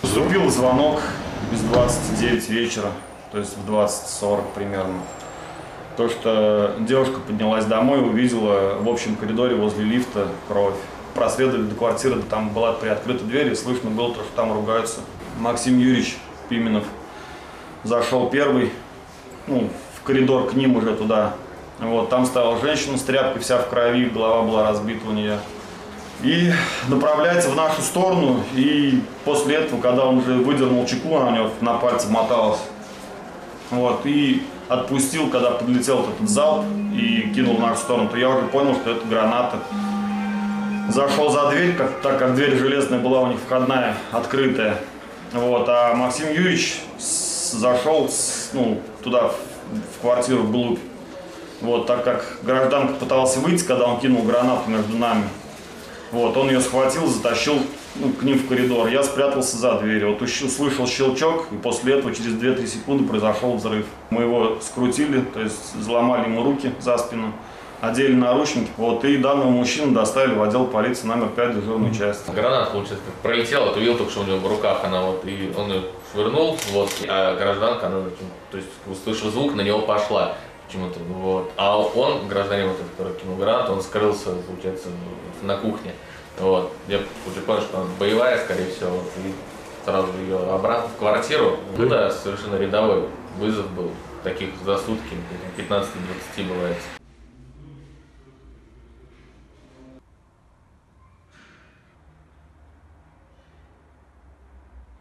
Поступил звонок без 29 вечера, то есть в 20:40 примерно. То, что девушка поднялась домой, увидела в общем коридоре возле лифта кровь. Проследовали до квартиры, там была приоткрыта дверь, и слышно было то, что там ругаются. Максим Юрьевич Пименов зашел первый, в коридор к ним уже туда. Вот, там стояла женщина с тряпкой, вся в крови, голова была разбита у нее. И направляется в нашу сторону, и после этого, когда он уже выдернул чеку, она у него на пальце моталась. Вот, и отпустил, когда подлетел этот залп и кинул в нашу сторону, то я уже понял, что это граната. Зашел за дверь, так как дверь железная была у них входная, открытая. Вот, а Максим Юрьевич зашел туда, в квартиру вглубь. Вот, так как гражданка пыталась выйти, когда он кинул гранату между нами. Вот, он ее схватил, затащил к ним в коридор. Я спрятался за дверью. Вот услышал щелчок, и после этого через 2-3 секунды произошел взрыв. Мы его скрутили, то есть взломали ему руки за спину, одели наручники. Вот, и данного мужчину доставили в отдел полиции номер 5 дежурную часть. Граната, получается, пролетела, ты видел только, что у него в руках она, вот, и он ее швырнул, вот, а гражданка, она, то есть, услышав звук, на него пошла почему-то, вот. А он, гражданин, вот, который кинул гранату, он скрылся, получается, на кухне. Вот. Я уже понял, что она боевая, скорее всего, вот, и сразу ее обратно в квартиру. Ну да, совершенно рядовой вызов был, таких за сутки, 15-20 бывает.